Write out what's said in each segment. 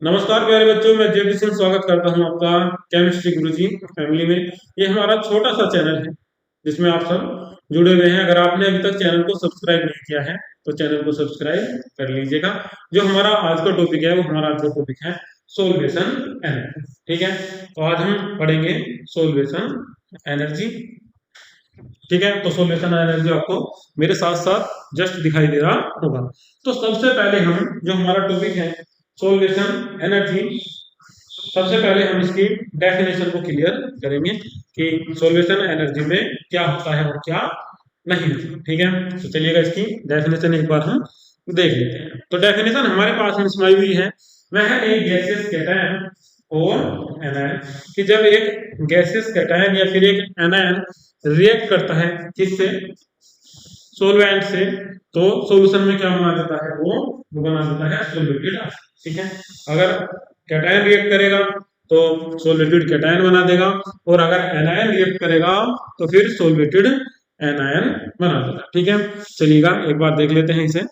नमस्कार प्यारे बच्चों, मैं जेपी सिंह स्वागत करता हूं आपका केमिस्ट्री गुरुजी फैमिली में। ये हमारा छोटा सा चैनल है जिसमें आप सब जुड़े हुए हैं। अगर आपने अभी तक चैनल को सब्सक्राइब नहीं किया है तो चैनल को सब्सक्राइब कर लीजिएगा। जो हमारा आज का टॉपिक है वो हमारा आज का टॉपिक है सोल्वेशन एनर्जी। ठीक है, तो आज हम पढ़ेंगे सोल्वेशन एनर्जी। ठीक है, तो सोल्वेशन एनर्जी आपको मेरे साथ साथ जस्ट दिखाई दे रहा होगा। तो सबसे पहले हम जो हमारा टॉपिक है सोल्वेशन एनर्जी, सबसे पहले हम इसकी डेफिनेशन को क्लियर करेंगे कि सोल्वेशन एनर्जी में क्या होता है और क्या नहीं। ठीक है, तो चलिएगा इसकी डेफिनेशन एक बार हम देख लेते हैं। तो डेफिनेशन हमारे पास में इसमें हुई है, वह एक गैसियस कैटायन और एनायन कि जब एक गैसियस कैटायन या फिर एक एनायन रिएक्ट करता है किससे, सोलवेंट से, तो सॉल्यूशन में क्या बना देता है, वो बना देता है सोल्वेटेड आयन। ठीक है, अगर कैटायन रिएक्ट करेगा तो सोल्वेटेड कैटायन बना देगा, और अगर एनायन रिएक्ट करेगा तो फिर सोल्वेटेड एनायन बना देगा। ठीक है, चलिएगा एक बार देख लेते हैं इसे।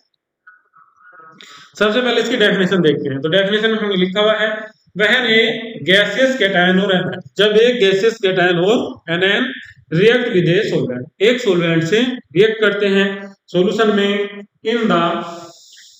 सबसे पहले इसकी डेफिनेशन देखते हैं। तो डेफिनेशन में हमने लिखा हुआ है, वह एक गैसियस कैटायन और एनायन, जब एक गैसियस कैटायन और एनायन रिएक्ट विद ए सोल्वेंट, एक सोल्वेंट से रिएक्ट करते हैं सॉल्यूशन में इन द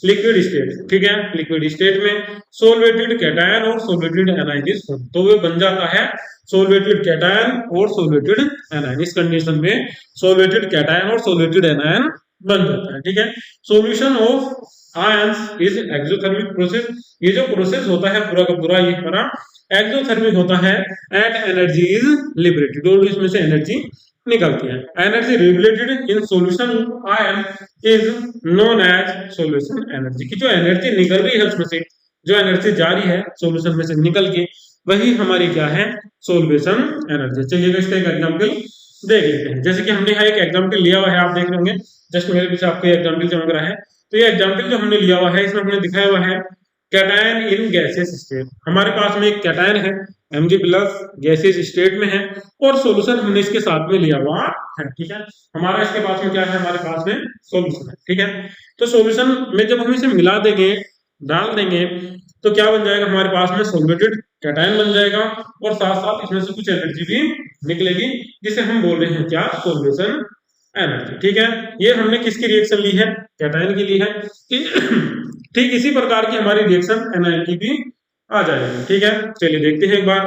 लिक्विड स्टेट। ठीक है, लिक्विड स्टेट में सोल्वेटेड कैटायन और सोल्वेटेड एनायन इज फॉर्म, तो वो बन जाता है सोल्वेटेड कैटायन और सोल्वेटेड एनायन। इस कंडीशन में सोल्वेटेड कैटायन और सोल्वेटेड एनायन बन जाता है। ठीक है, solution of ions is exothermic process. ये जो प्रोसेस होता है पूरा का पूरा ये हमारा एक्सोथर्मिक होता है। एट एनर्जी इज लिबरेटेड, और इसमें से एनर्जी निकलती है। Energy related in solution ion is known as solution energy, की जो एनर्जी निकल रही है उसमें से, जो एनर्जी जा रही है सॉल्यूशन में से निकल के, वही हमारी क्या है, सोल्वेशन एनर्जी। चलिए इसका एक एग्जांपल देख लेते हैं। जैसे कि हमने यहाँ एक एग्जांपल लिया हुआ है, आप देख रहे होंगे जस्ट मेरे पीछे आपको एग्जांपल चमक रहा है। तो ये एग्जांपल जो हमने लिया हुआ है इसमें हमने दिखाया हुआ है कैटायन इन गैसियस स्टेट। हमारे पास में एक कैटायन है Mg प्लस गैसियस स्टेट में है, और सॉल्यूशन हमने इसके साथ में लिया हुआ है। ठीक है, हमारा इसके पास में क्या है, हमारे पास में सॉल्यूशन है। ठीक है, तो सॉल्यूशन में जब हम इसे मिला देंगे, डाल देंगे, तो क्या बन जाएगा, हमारे पास में सोल्वेटेड कैटायन बन जाएगा, और साथ साथ इसमें से कुछ एनर्जी भी निकलेगी, जिसे हम बोल रहे हैं क्या, सोल्वेशन एनर्जी। ठीक है, ये हमने किसकी रिएक्शन ली है, कैटायन की ली है। ठीक इसी प्रकार की हमारी रिएक्शन एनायन की भी आ जाएगी। ठीक है, चलिए देखते हैं एक बार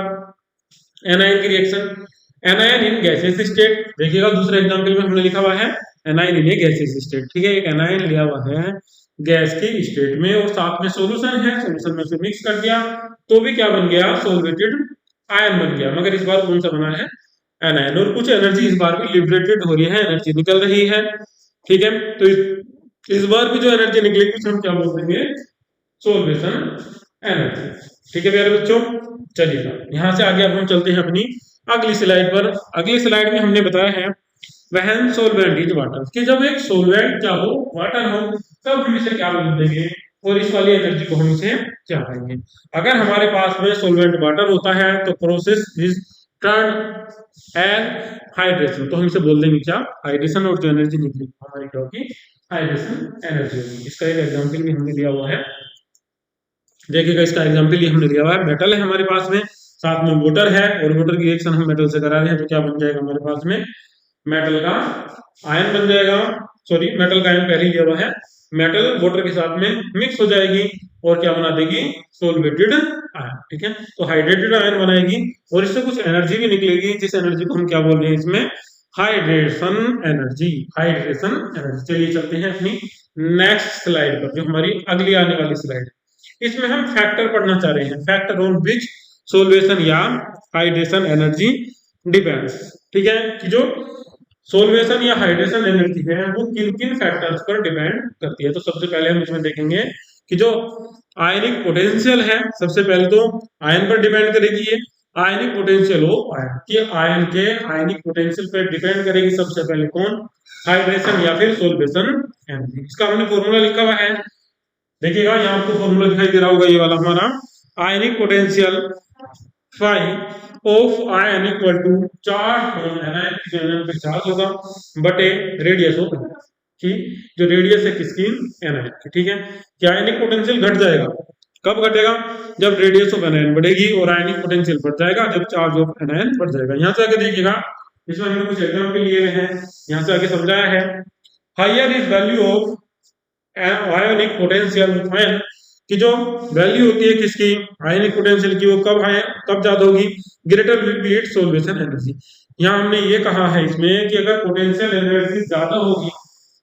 एनायन की reaction. Anion in gaseous state, देखिएगा दूसरे एग्जांपल में हमने लिखा हुआ है एनायन इन गैसियस स्टेट। ठीक है, एक एनायन लिया हुआ है गैस की स्टेट में, और साथ में सॉल्यूशन है, सॉल्यूशन में से मिक्स कर दिया तो भी क्या बन गया, सोल्वेटेड आयन बन गया। मगर इस बार कौन सा बना है, एनायन, और कुछ एनर्जी इस बार भी लिबरेटेड हो रही है, एनर्जी निकल रही है। ठीक है, तो इस बार भी जो एनर्जी निकलेगी उसे हम क्या बोल देंगे, सोल्वेशन एनर्जी। ठीक है प्यारे बच्चों, चलिए यहां से आगे अब हम चलते हैं अपनी अगली स्लाइड पर। अगली स्लाइड में हमने बताया है व्हेन सोल्वेंट इज वाटर, कि जब एक सोल्वेंट क्या हो, वाटर हो, तब हम इसे क्या बोल देंगे, और इस वाली एनर्जी को हम इसे क्या कहेंगे। अगर हमारे पास में सोल्वेंट वाटर होता है तो process is turn and hydration, तो हम इसे बोल देंगे क्या, हाइड्रेशन, और जो एनर्जी निकलेगी हमारी क्या होगी, हाइड्रेशन एनर्जी होगी। इसका एक एग्जांपल भी हमने दिया हुआ है, देखिएगा इसका एग्जांपल ये हमने दिया हुआ है। मेटल है हमारे पास में, साथ में वाटर है, और वाटर की रिएक्शन हम मेटल से करा रहे हैं, तो क्या बन जाएगा हमारे पास में, मेटल का आयन बन जाएगा। सॉरी, मेटल का आयन पहले ही लिया हुआ है, मेटल वाटर के साथ में मिक्स हो जाएगी और क्या बना देगी, सोल्वेटेड आयन। ठीक है, तो हाइड्रेटेड आयन बनाएगी, और इससे कुछ एनर्जी भी निकलेगी, जिस एनर्जी को हम क्या बोल रहे हैं इसमें, हाइड्रेशन एनर्जी, हाइड्रेशन एनर्जी। चलिए चलते हैं अपनी नेक्स्ट स्लाइड पर, जो हमारी अगली आने वाली स्लाइड है। इसमें हम फैक्टर पढ़ना चाह रहे हैं, फैक्टर ऑन विच सोल्वेशन या हाइड्रेशन एनर्जी डिपेंड्स। ठीक है, कि जो सोल्वेशन या हाइड्रेशन एनर्जी है वो किन किन फैक्टर्स पर डिपेंड करती है। तो सबसे पहले हम इसमें देखेंगे कि जो आयनिक पोटेंशियल है, सबसे पहले तो आयन पर डिपेंड करेगी ये, आयनिक पोटेंशियल ऑफ आयन, कि आयन के आयनिक पोटेंशियल पर डिपेंड करेगी सबसे पहले कौन, हाइड्रेशन या फिर सोल्वेशन एनर्जी। इसका हमने फॉर्मूला लिखा हुआ है, देखिएगा यहाँ आपको फॉर्मूला दिखाई दे रहा होगा, ये वाला हमारा ionic potential phi of ion equal to charge on anion पे चार्ज होगा बटे रेडियस ऑफ, कि जो रेडियस है किसकी, एनायन की। ठीक है, कि आयनिक पोटेंशियल घट जाएगा कब घटेगा? जब रेडियस ऑफ एनायन बढ़ेगी और आयनिक पोटेंशियल बढ़ जाएगा, जब चार्ज ऑफ एनायन बढ़ जाएगा। यहाँ से आगे देखिएगा, इसमें हमने कुछ एग्जाम्पल लिए हुए हैं, यहाँ से आगे समझाया है। Higher is value of ionic potential ion की जो वैल्यू होती है किसकी, आयनिक पोटेंशियल की, वो कब ज्यादा होगी? Greater will be it's solvation energy. यहाँ हमने ये कहा है इसमें कि अगर पोटेंशियल एनर्जी ज्यादा होगी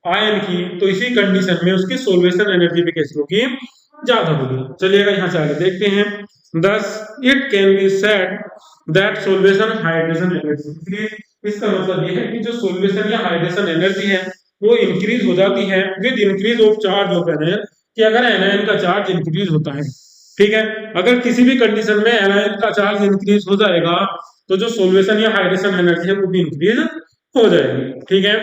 आयन की, तो इसी कंडीशन में उसकी सॉल्वेशन एनर्जी भी कैसी होगी? ज्यादा होगी। चलिएगा यहाँ से आगे देखते हैं। Thus it can be said that solution hydration energy, इसका मतलब ये है कि जो सॉल्वेशन या हाइड्रेशन एनर्जी है वो इंक्रीज हो जाती है with increase of charge of anion, कि अगर एनायन का चार्ज इंक्रीज होता है, ठीक है, अगर किसी भी कंडीशन में एनायन का चार्ज इंक्रीज हो जाएगा तो जो सॉल्वेशन या हाइड्रेशन एनर्जी है वो भी इंक्रीज हो जाएगी, ठीक है।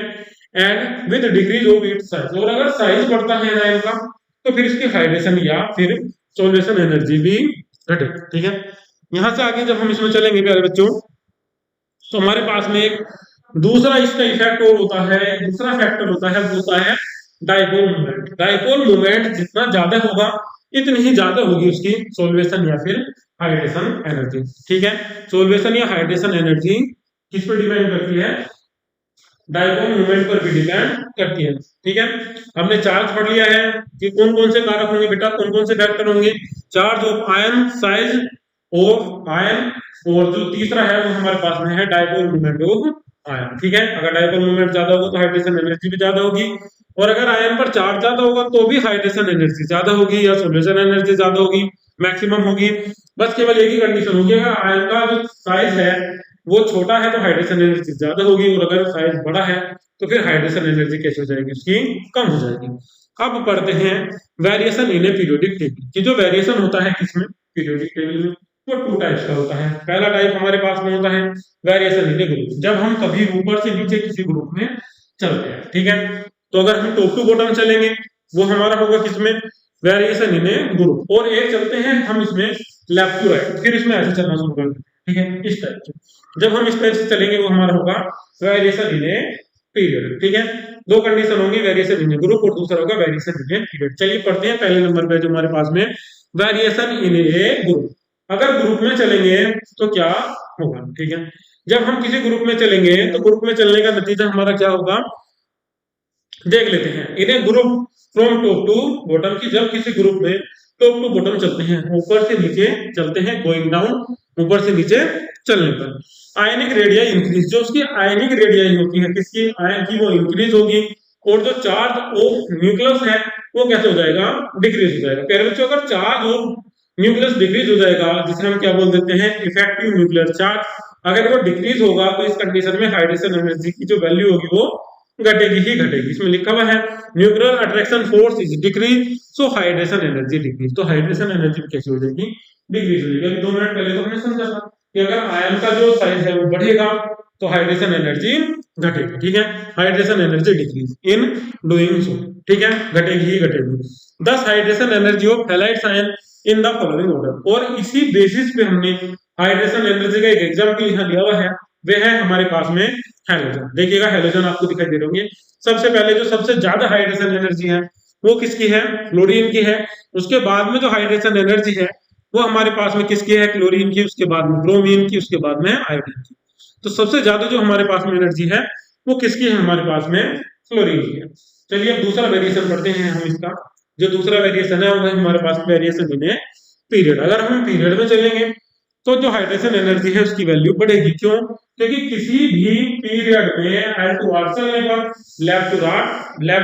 And with decrease of its size, और अगर साइज बढ़ता है एनायन का तो फिर इसकी हाइड्रेशन या फिर सॉल्वेशन एनर्जी भी घटे, ठीक है। यहां से आगे जब हम इसमें चलेंगे प्यारे बच्चों, तो हमारे पास में एक दूसरा इसका इफेक्ट और होता है, दूसरा फैक्टर होता है, वो होता है डाइपोल मोमेंट। डाइपोल मोमेंट जितना ज्यादा होगा इतनी ही ज्यादा होगी उसकी सॉल्वेशन या फिर हाइड्रेशन एनर्जी, ठीक है। सॉल्वेशन या हाइड्रेशन एनर्जी किस पर डिपेंड करती है? डाइपोल मोमेंट पर भी डिपेंड करती है, ठीक है। हमने चार्ज पढ़ लिया है कि कौन कौन से कारक होंगे बेटा, कौन कौन से फैक्टर होंगे? Charge of ion, size of ion, और जो तीसरा है वो हमारे पास में है डाइपोल मोमेंट ऑफ आयन, ठीक है। अगर डाइपोल मोमेंट ज्यादा होगा तो हाइड्रेशन एनर्जी भी ज्यादा होगी, और अगर आयन पर चार्ज ज्यादा होगा तो भी हाइड्रेशन एनर्जी ज्यादा होगी या सॉल्वेशन एनर्जी ज्यादा होगी, मैक्सिमम होगी। बस केवल एक ही कंडीशन होगी, अगर आयन का जो साइज है वो छोटा है तो हाइड्रेशन एनर्जी ज्यादा होगी, और अगर साइज बड़ा है तो फिर हाइड्रेशन एनर्जी कैसे हो जाएगी? उसकी कम हो जाएगी। अब पढ़ते हैं variation in A periodic table, कि जो वेरिएशन होता है किसमें? पीरियोडिक टेबल में। वो टू टाइप्स का होता है। पहला टाइप हमारे पास में होता है वेरिएशन इन ए ग्रुप, जब हम कभी ऊपर से नीचे किसी ग्रुप में चलते हैं, ठीक है। तो अगर हम टॉप टू बॉटम चलेंगे वो हमारा होगा किसमें? Variation in a group. और एक चलते हैं हम इसमें लेफ्ट टू राइट, फिर इसमें ऐसे चलना शुरू कर देते हैं, ठीक है, इस टाइप से। जब हम इस टाइप से चलेंगे वो हमारा होगा वेरिएशन इन ए पीरियड, ठीक है। दो कंडीशन होंगी, वेरिएशन इन ए ग्रुप और दूसरा होगा वेरिएशन इन ए पीरियड। चलिए पढ़ते हैं पहले नंबर पे जो हमारे पास में वेरिएशन इन ए ग्रुप। अगर ग्रुप में चलेंगे तो क्या होगा, ठीक है। जब हम किसी ग्रुप में चलेंगे तो ग्रुप में चलने का नतीजा हमारा क्या होगा, देख लेते हैं। In a group from top to bottom, की जब किसी ग्रुप में टॉप टू बॉटम चलते हैं, ऊपर से नीचे चलते हैं, गोइंग डाउन, ऊपर से नीचे चलने पर आयनिक रेडिया इंक्रीज, जो उसकी आयनिक रेडिया होती है किसकी, आयन की, वो इंक्रीज होगी, और जो चार्ज ऑफ न्यूक्लियस है वो कैसे हो जाएगा? डिक्रीज हो जाएगा। प्यारे बच्चों, अगर चार्ज ऑफ न्यूक्लियस डिक्रीज हो जाएगा, जिसे हम क्या बोल देते हैं? इफेक्टिव न्यूक्लियर चार्ज, अगर वो डिक्रीज होगा तो इस कंडीशन में हाइड्रेशन एनर्जी की जो वैल्यू होगी वो घटेगी ही घटेगी। इसमें लिखा हुआ है nuclear attraction force is decrease, so hydration energy decrease. तो हाइड्रेशन एनर्जी कैसे हो जाएगी? डिक्रीज हो जाएगी। 2 मिनट पहले तो हमने समझा था कि अगर आयन का जो साइज है वो बढ़ेगा तो हाइड्रेशन एनर्जी घटेगी, ठीक है। Hydration energy decrease in doing so, ठीक है, घटेगी ही घटेगी। 10 hydration energy of halides ion in the following order, और इसी बेसिस पे हमने हाइड्रेशन एनर्जी का एक एग्जांपल यहाँ दिया हुआ है, वह है हमारे पास में हैलोजन। देखिएगा हैलोजन आपको दिखाई दे रहे होंगे। सबसे पहले जो सबसे ज्यादा हाइड्रेशन एनर्जी है वो किसकी है? क्लोरीन की है। उसके बाद में जो हाइड्रेशन एनर्जी है वो हमारे पास में किसकी है? क्लोरीन की। उसके बाद में ब्रोमीन की, उसके बाद में आयोडीन की। तो सबसे ज्यादा जो हमारे पास में एनर्जी है वो किसकी है? हमारे पास में क्लोरीन की है। चलिए अब दूसरा वेरिएशन पढ़ते हैं हम इसका। जो दूसरा वेरिएशन है वो है हमारे पास वेरिएशन इन ए पीरियड। अगर हम पीरियड में चलेंगे तो जो हाइड्रेशन एनर्जी है उसकी वैल्यू बढ़ेगी। क्यों? क्योंकि किसी भी पीरियड में एल टू आर चलने पर, लेफ्ट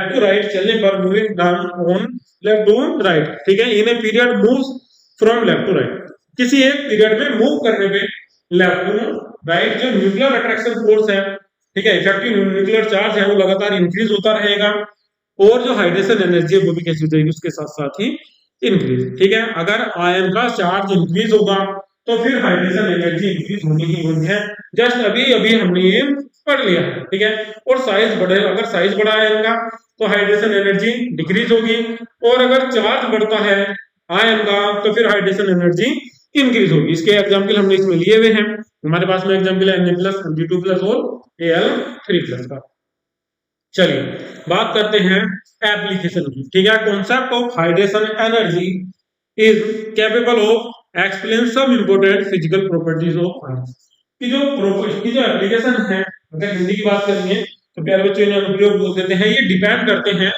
टू राइट चलने पर, moving down on left to right, ठीक है। In a period moves from left to right, किसी एक पीरियड में मूव करने पे लेफ्ट टू राइट जो न्यूक्लियर अट्रैक्शन फोर्स है, ठीक है, इफेक्टिव न्यूक्लियर चार्ज है वो लगातार इंक्रीज होता रहेगा, और जो हाइड्रेशन एनर्जी है वो भी कैसी हो जाएगी? उसके साथ साथ ही इंक्रीज, ठीक है। अगर आयन का चार्ज इंक्रीज होगा तो फिर हाइड्रेशन एनर्जी इंक्रीज होनी ही होनी है। जस्ट अभी अभी हमने ये पढ़ लिया है, ठीक है। और साइज बढ़े, अगर साइज बढ़ा आयन का तो हाइड्रेशन एनर्जी डिक्रीज होगी, और अगर चार्ज बढ़ता है आयन का तो फिर हाइड्रेशन एनर्जी इंक्रीज होगी। इसके एग्जांपल हमने इसमें लिए हुए हैं। हमारे पास में एग्जांपल है Na+, Mg2+ और Al3+ का। चलिए बात करते हैं एप्लीकेशन की, ठीक है। Concept of hydration energy is capable of explain some important physical properties of ion. की जो एप्लीकेशन है, अगर हिंदी की बात करेंगे तो प्यारे बच्चों इन्हें अनुप्रयोग बोल देते हैं, ये डिपेंड करते हैं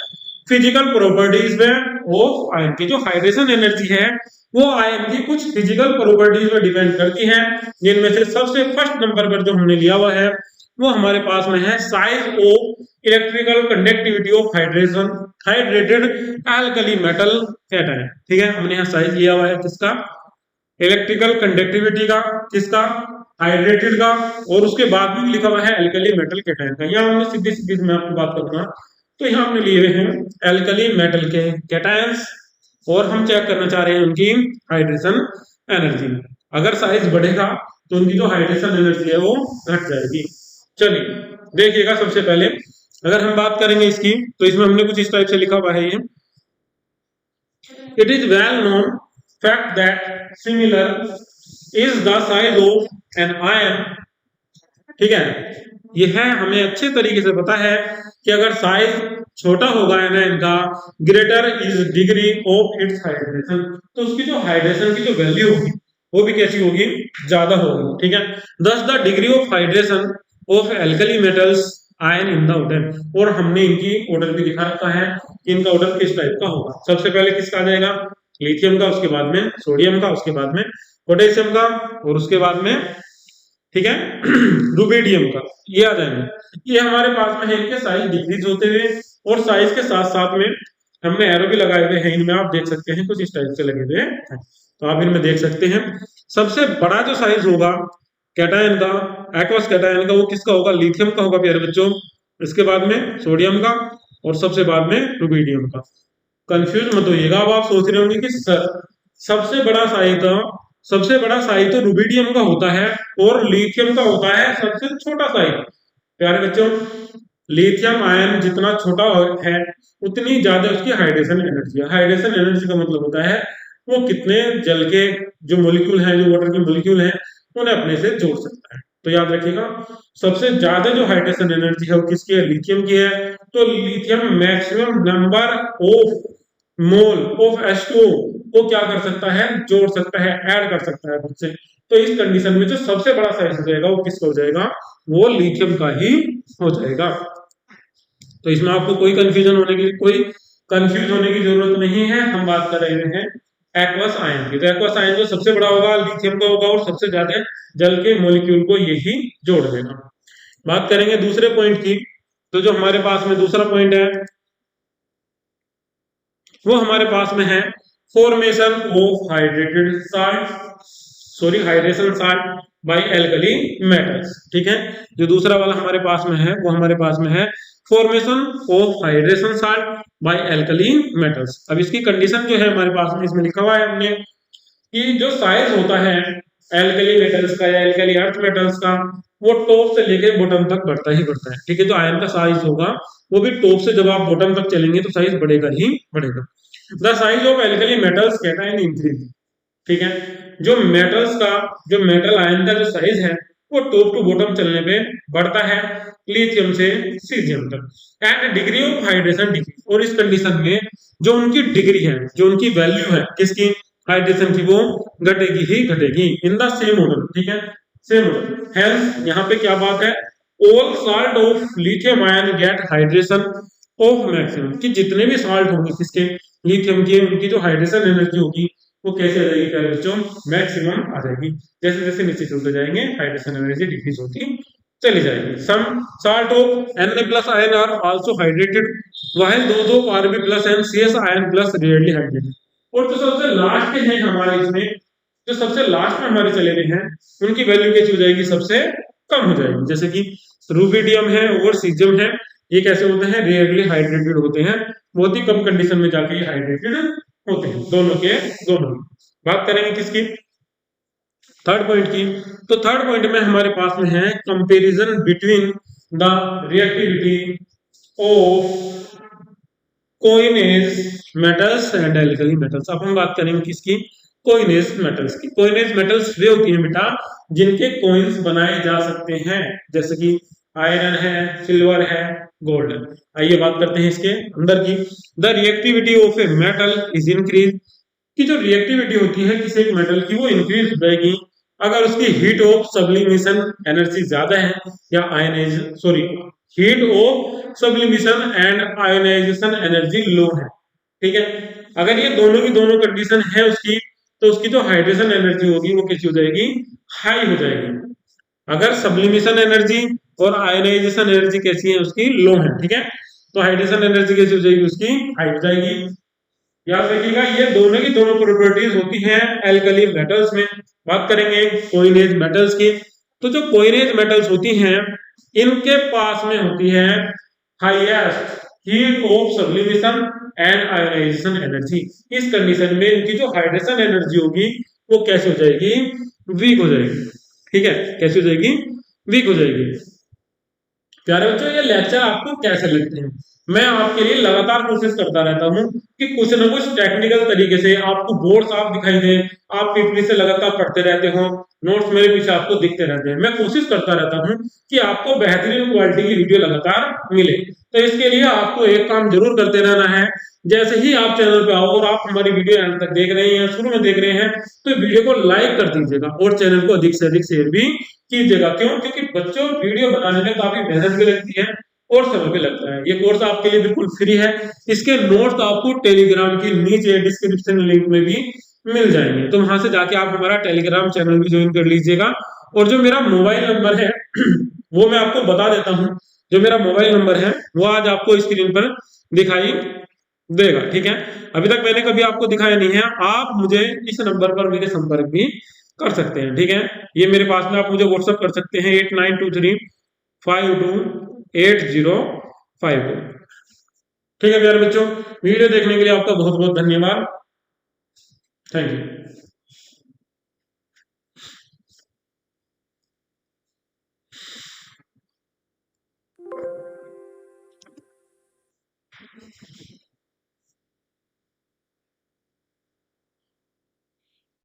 फिजिकल प्रॉपर्टीज में ऑफ आयन की। जो हाइड्रेशन एनर्जी है वो आयन की कुछ फिजिकल प्रॉपर्टीज में डिपेंड करती है, जिनमें से सबसे फर्स्ट नंबर पर जो हमने लिया हुआ है वो हमारे पास में है size of electrical conductivity of hydration hydrated alkali metal cation. ठीक है, हमने यहाँ साइज लिया हुआ है किसका, इलेक्ट्रिकल कंडक्टिविटी का, किसका, हाइड्रेटेड का, और उसके बाद में लिखा हुआ है एल्कली मेटल कैटायन का। यहाँ हमने सीधी सीधी मैं आपको बात करूंगा तो यहाँ हमने लिए हुए हैं एल्कली मेटल के कैटायंस, और हम चेक करना चाह रहे हैं उनकी हाइड्रेशन एनर्जी। अगर साइज बढ़ेगा तो उनकी जो हाइड्रेशन एनर्जी है वो घट जाएगी। चलिए देखिएगा, सबसे पहले अगर हम बात करेंगे इसकी तो इसमें हमने कुछ इस टाइप से लिखा हुआ है ये, it is well known fact that similar is the size of an iron। ठीक है, ये है हमें अच्छे तरीके से पता है कि अगर साइज छोटा होगा आयन का, greater is degree of its hydration, तो उसकी जो हाइड्रेशन की जो वैल्यू होगी वो भी कैसी होगी, ज्यादा होगी। ठीक है, दस the degree of hydration of alkali metals ion in the order, और हमने इनकी ऑर्डर भी दिखा रखा है कि इनका ऑर्डर किस टाइप का होगा। सबसे पहले किसका आ जाएगा, लिथियम का, उसके बाद में सोडियम का, उसके बाद में पोटेशियम का, और उसके बाद में ठीक है रुबिडियम का, ये आ जाएंगे। ये हमारे पास में है, इनके साइज डिक्रीज होते हुए, और साइज के साथ साथ में हमने एरो भी लगाए हुए हैं इनमें, आप देख सकते हैं कुछ इस टाइप से लगे हुए हैं, तो आप इनमें देख सकते हैं। सबसे बड़ा जो साइज होगा कैटायन का, एक्वस कैटायन का, वो किसका होगा, लिथियम का होगा प्यारे बच्चों, इसके बाद में सोडियम का, और सबसे बाद में रुबिडियम का। कंफ्यूज मत होइएगा, अब आप सोच रहे होंगे कि सबसे बड़ा साइज तो रुबिडियम का होता है और लिथियम का होता है सबसे छोटा साइज। प्यारे बच्चों, लिथियम आयन जितना छोटा है उतनी ज्यादा उसकी हाइड्रेशन एनर्जी है। हाइड्रेशन एनर्जी का मतलब होता है वो कितने जल के जो मॉलिक्यूल हैं, जो वाटर के मॉलिक्यूल हैं, उन्हें अपने से जोड़ सकता है। तो याद रखिएगा, सबसे ज्यादा जो हाइड्रेशन एनर्जी है वो किसकी है, लिथियम की है। तो lithium maximum number of mole of H2O को क्या कर सकता है, जोड़ सकता है, ऐड कर सकता है खुद से। तो इस कंडीशन में जो सबसे बड़ा साइज हो जाएगा वो किसका हो जाएगा, वो लिथियम का ही हो जाएगा। तो इसमें आपको कोई कंफ्यूज होने की जरूरत नहीं है। हम बात कर रहे हैं एक्वस आयन की, तो एक्वस आयन जो सबसे बड़ा होगा लिथियम का होगा, और सबसे ज्यादा जल के मॉलिक्यूल को यही जोड़ देगा। बात करेंगे दूसरे पॉइंट की, तो जो हमारे पास में दूसरा पॉइंट है वो हमारे पास में है formation of hydration salt by alkali metals. ठीक है, जो दूसरा वाला हमारे पास में है वो हमारे पास में है formation of hydration salt by alkali metals. अब इसकी कंडीशन जो है हमारे पास में इसमें लिखा हुआ है हमने कि जो साइज होता है एल्कली मेटल्स का या एल्कली अर्थ मेटल्स का, वो टॉप से लेके बॉटम तक बढ़ता ही बढ़ता है। ठीक है, जो आयन का साइज होगा वो भी टॉप से जब आप बॉटम तक चलेंगे तो साइज बढ़ेगा ही बढ़ेगा। The size of alkali metals cation increase. ठीक है, जो मेटल आयन का जो साइज है वो टॉप टू बॉटम चलने पे बढ़ता है लिथियम से सीजियम तक। And degree of hydration decrease, और इस कंडीशन में जो उनकी डिग्री है, जो उनकी वैल्यू है किसकी, हाइड्रेशन की, वो घटेगी ही घटेगी इन द सेम ऑर्डर। ठीक है, सेम ऑर्डर। हेंस यहाँ पे क्या बात है, all salt of lithium ion get hydration of maximum, कि जितने भी साल्ट होंगे किसके, लिथियम के, उनकी जो हाइड्रेशन एनर्जी होगी वो कैसे आ जाएगी प्यारे बच्चों, मैक्सिमम आ जाएगी। जैसे जैसे नीचे चलते जाएंगे हाइड्रेशन एनर्जी डिक्रीज होती चली जाएगी। Some salt of Na+ ion are also hydrated while those of Rb+ and CS ion plus rarely hydrated. और जो सबसे लास्ट है हमारे इसमें, जो सबसे लास्ट में हमारे चले गए हैं, उनकी वैल्यू कैसी हो जाएगी, सबसे कम हो जाएगी। जैसे कि रुबिडियम है और सीजियम है, ये कैसे होते हैं, रेयरली हाइड्रेटेड होते हैं, बहुत ही कम कंडीशन में जाके हाइड्रेटेड होते हैं, दोनों के दोनों। बात करेंगे किसकी, थर्ड पॉइंट की। तो थर्ड पॉइंट में हमारे पास में है comparison between the reactivity of coinage metals and alkali metals. अब हम बात करेंगे किसकी, कोइनेज मेटल्स की। कोइनेज मेटल्स वे होती हैं बेटा जिनके कोइंस बनाए जा सकते हैं, जैसे कि आयरन है, सिल्वर है, गोल्ड है। आइए बात करते हैं इसके अंदर की। The reactivity of a metal is increase, कि जो रिएक्टिविटी होती है किसी एक मेटल की वो इंक्रीज हो जाएगी अगर उसकी हीट ऑफ सब्लिमेशन एनर्जी ज्यादा है या heat of sublimation and ionization energy low है। ठीक है, अगर ये दोनों की दोनों कंडीशन है उसकी, तो उसकी जो हाइड्रेशन एनर्जी होगी वो कैसी हो जाएगी, हाई हो जाएगी। अगर सब्लिमेशन एनर्जी और आयोनाइजेशन एनर्जी कैसी है उसकी, लो है। ठीक है, तो हाइड्रेशन एनर्जी कैसी हो जाएगी उसकी, हाई हो जाएगी। याद रखिएगा ये दोनों की दोनों प्रॉपर्टीज होती हैं एल्कली मेटल्स में। बात करेंगे कोइनेज मेटल्स की, तो जो कोइनेज मेटल्स होती हैं इनके पास में होती है highest heat of sublimation and ionization energy. इस कंडीशन में इनकी जो हाइड्रेशन एनर्जी होगी वो कैसे हो जाएगी, वीक हो जाएगी। ठीक है, कैसे हो जाएगी, वीक हो जाएगी। प्यारे बच्चों ये लेक्चर आपको कैसे लगते हैं, मैं आपके लिए लगातार कोशिश करता रहता हूँ कि कुछ ना कुछ टेक्निकल तरीके से आपको बोर्ड साफ दिखाई दे, आप पीपली से लगातार पढ़ते रहते हो, नोट्स मेरे पीछे आपको दिखते रहते हैं। मैं कोशिश करता रहता हूँ कि आपको बेहतरीन क्वालिटी की वीडियो लगातार मिले। तो इसके लिए आपको एक काम जरूर करते रहना है, जैसे ही आप चैनल पे आओ और आप हमारी वीडियो एंड तक देख रहे हैं, शुरू में देख रहे हैं, तो वीडियो को लाइक कर दीजिएगा और चैनल को अधिक से अधिक शेयर भी कीजिएगा। क्यों, क्योंकि बच्चों वीडियो बनाने में काफी मेहनत भी लगती है और समय भी लगता है। ये कोर्स आपके लिए बिल्कुल फ्री है, इसके नोट्स आपको टेलीग्राम की नीचे डिस्क्रिप्शन लिंक में भी मिल जाएंगे, तो वहां से जाके आप हमारा टेलीग्राम चैनल भी ज्वाइन कर लीजिएगा। और जो मेरा मोबाइल नंबर है वो मैं आपको बता देता हूँ, जो मेरा मोबाइल नंबर है वो आज आपको स्क्रीन पर दिखाई देगा। ठीक है, अभी तक मैंने कभी आपको दिखाया नहीं है, आप मुझे इस नंबर पर मेरे संपर्क भी कर सकते हैं। ठीक है, ये मेरे पास में आप मुझे व्हाट्सअप कर सकते हैं 8923528052। ठीक है प्यारे बच्चों, वीडियो देखने के लिए आपका बहुत बहुत धन्यवाद। Thank you.